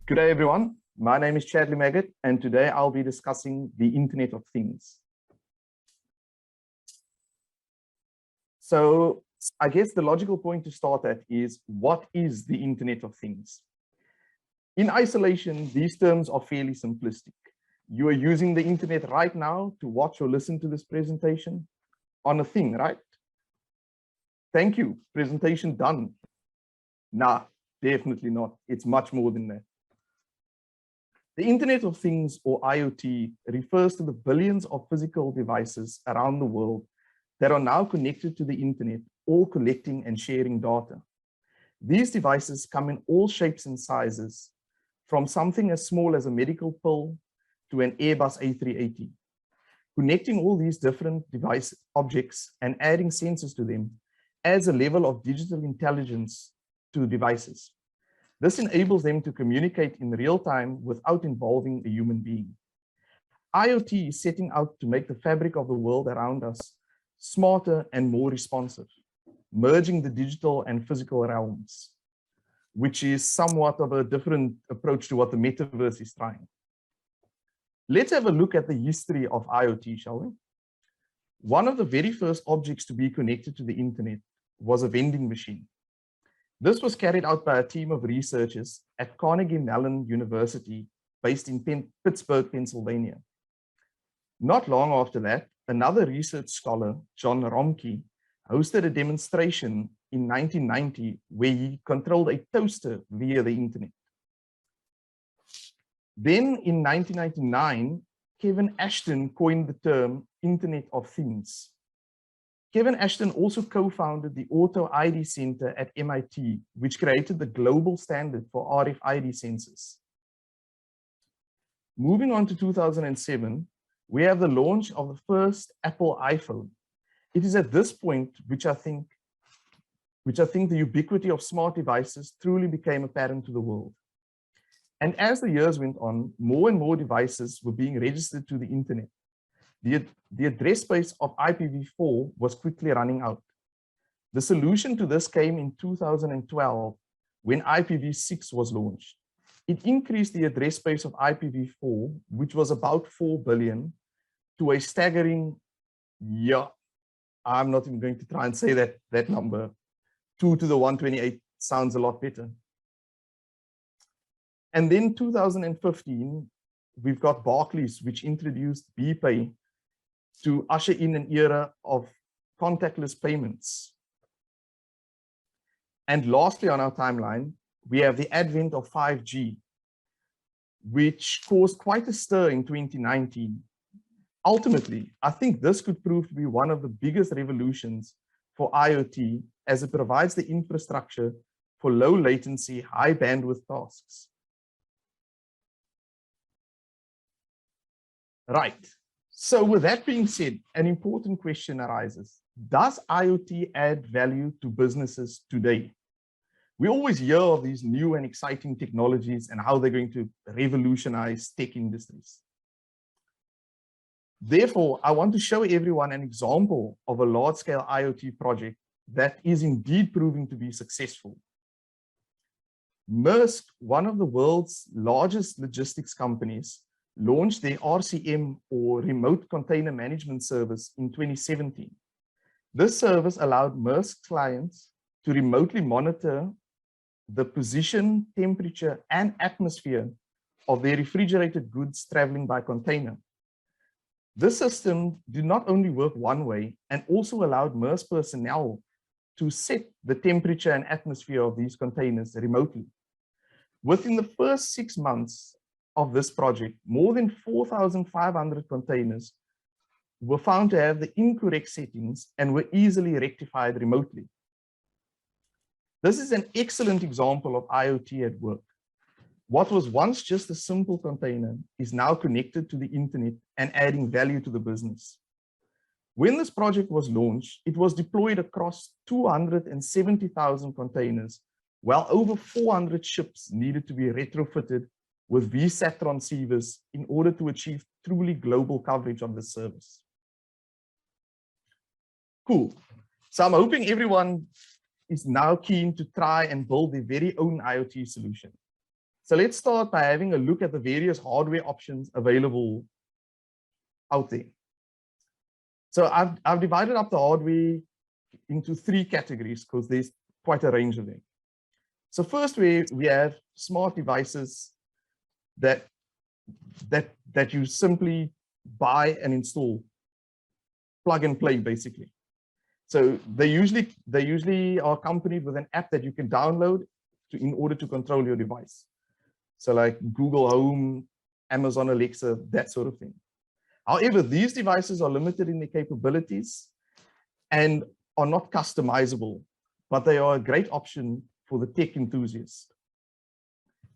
Good day, everyone. My name is Chadley Maggott, and today I'll be discussing the Internet of Things. So I guess the logical point to start at is, what is the Internet of Things? In isolation, these terms are fairly simplistic. You are using the internet right now to watch or listen to this presentation on a thing, right? Thank you, presentation done. Nah, definitely not. It's much more than that. The Internet of Things, or IoT, refers to the billions of physical devices around the world that are now connected to the internet, all collecting and sharing data. These devices come in all shapes and sizes, from something as small as a medical pill to an Airbus A380. Connecting all these different device objects and adding sensors to them adds a level of digital intelligence to devices. This enables them to communicate in real time without involving a human being. IoT is setting out to make the fabric of the world around us smarter and more responsive, merging the digital and physical realms, which is somewhat of a different approach to what the metaverse is trying. Let's have a look at the history of IoT, shall we? One of the very first objects to be connected to the internet was a vending machine. This was carried out by a team of researchers at Carnegie Mellon University, based in Pittsburgh, Pennsylvania. Not long after that, another research scholar, John Romke, hosted a demonstration in 1990 where he controlled a toaster via the internet. Then in 1999, Kevin Ashton coined the term Internet of Things. Kevin Ashton also co-founded the Auto ID Center at MIT, which created the global standard for RFID sensors. Moving on to 2007, we have the launch of the first Apple iPhone. It is at this point which I think the ubiquity of smart devices truly became apparent to the world. And as the years went on, more and more devices were being registered to the internet. The address space of IPv4 was quickly running out. The solution to this came in 2012 when IPv6 was launched. It increased the address space of IPv4, which was about 4 billion, to a staggering, I'm not even going to try and say that number. 2 to the 128 sounds a lot better. And then 2015, we've got Barclays, which introduced BPay to usher in an era of contactless payments. And lastly on our timeline, we have the advent of 5G, which caused quite a stir in 2019. Ultimately, I think this could prove to be one of the biggest revolutions for IoT, as it provides the infrastructure for low latency, high bandwidth tasks. Right. So with that being said, an important question arises. Does IoT add value to businesses today? We always hear of these new and exciting technologies and how they're going to revolutionize tech industries. Therefore, I want to show everyone an example of a large-scale IoT project that is indeed proving to be successful. Maersk, one of the world's largest logistics companies, launched their RCM, or Remote Container Management Service, in 2017. This service allowed Maersk clients to remotely monitor the position, temperature, and atmosphere of their refrigerated goods traveling by container. This system did not only work one way, and also allowed Maersk personnel to set the temperature and atmosphere of these containers remotely. Within the first 6 months of this project, more than 4,500 containers were found to have the incorrect settings and were easily rectified remotely. This is an excellent example of IoT at work. What was once just a simple container is now connected to the internet and adding value to the business. When this project was launched, it was deployed across 270,000 containers, while over 400 ships needed to be retrofitted with VSAT transceivers in order to achieve truly global coverage of the service. Cool. So I'm hoping everyone is now keen to try and build their very own IoT solution. So let's start by having a look at the various hardware options available out there. So I've divided up the hardware into 3 categories because there's quite a range of them. So first we have smart devices that you simply buy and install, plug and play basically. So they usually are accompanied with an app that you can download in order to control your device. So like Google Home, Amazon Alexa, that sort of thing. However, these devices are limited in their capabilities and are not customizable, but they are a great option for the tech enthusiast.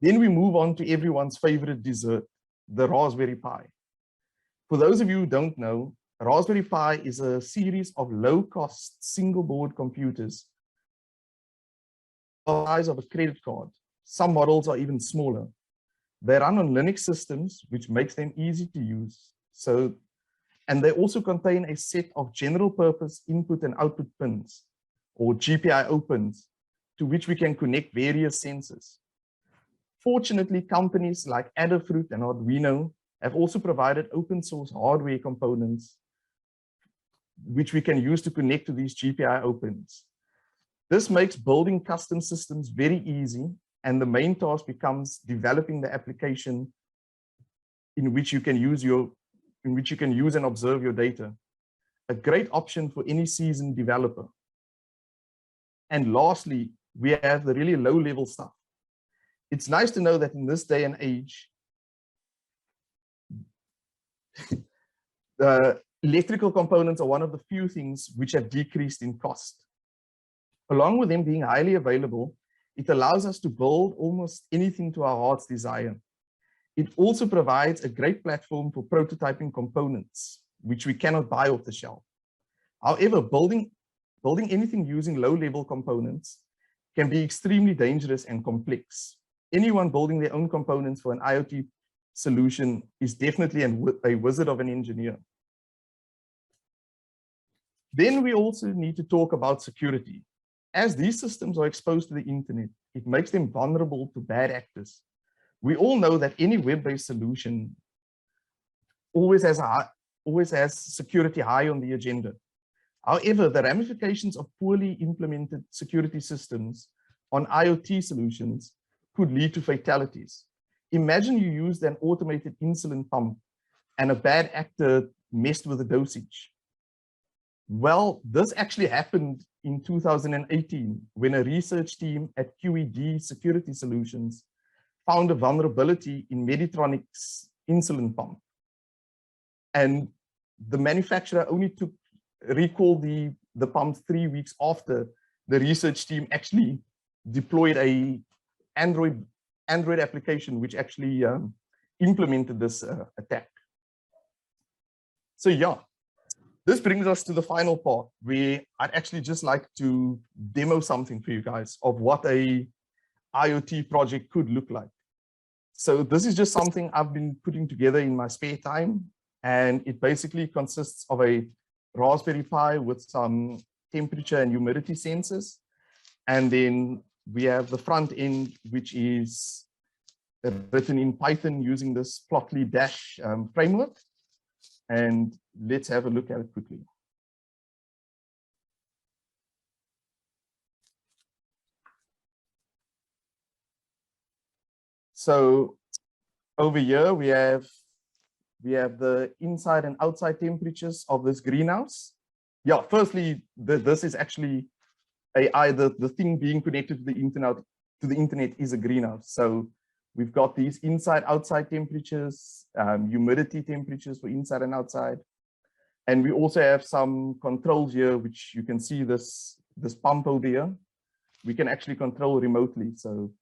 Then we move on to everyone's favorite dessert, the Raspberry Pi. For those of you who don't know, Raspberry Pi is a series of low-cost single-board computers the size of a credit card. Some models are even smaller. They run on Linux systems, which makes them easy to use. And they also contain a set of general-purpose input and output pins, or GPIO pins, to which we can connect various sensors. Fortunately, companies like Adafruit and Arduino have also provided open source hardware components which we can use to connect to these GPIO pins. This makes building custom systems very easy, and the main task becomes developing the application in which you can use and observe your data. A great option for any seasoned developer. And lastly, we have the really low-level stuff. It's nice to know that in this day and age, the electrical components are one of the few things which have decreased in cost. Along with them being highly available, it allows us to build almost anything to our heart's desire. It also provides a great platform for prototyping components, which we cannot buy off the shelf. However, building anything using low-level components can be extremely dangerous and complex. Anyone building their own components for an IoT solution is definitely a wizard of an engineer. Then we also need to talk about security. As these systems are exposed to the internet, it makes them vulnerable to bad actors. We all know that any web-based solution always has security high on the agenda. However, the ramifications of poorly implemented security systems on IoT solutions could lead to fatalities. Imagine you used an automated insulin pump and a bad actor messed with the dosage. Well, this actually happened in 2018 when a research team at QED Security Solutions found a vulnerability in Medtronic's insulin pump. And the manufacturer only recalled the pump 3 weeks after the research team actually deployed a Android application which actually implemented this attack. So yeah, this brings us to the final part where I'd actually just like to demo something for you guys of what a IoT project could look like. So this is just something I've been putting together in my spare time, and it basically consists of a Raspberry Pi with some temperature and humidity sensors. And then we have the front end, which is written in Python using this Plotly Dash framework. And let's have a look at it quickly. So over here we have the inside and outside temperatures of this greenhouse. Yeah, firstly, this is actually the thing being connected to the internet is a greenhouse. So we've got these inside outside temperatures, humidity temperatures for inside and outside. And we also have some controls here, which you can see this pump over here. We can actually control remotely. So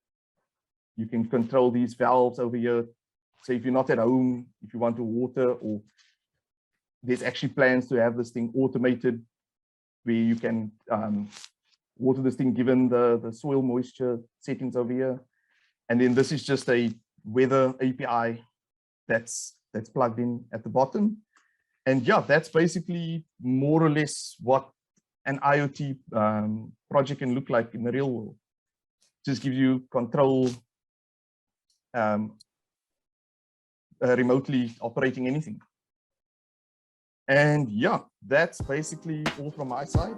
you can control these valves over here. So if you're not at home, if you want to water, or there's actually plans to have this thing automated where you can water this thing given the soil moisture settings over here. And then this is just a weather API that's plugged in at the bottom. And yeah, that's basically more or less what an IoT project can look like in the real world. Just gives you control remotely operating anything. And yeah, that's basically all from my side.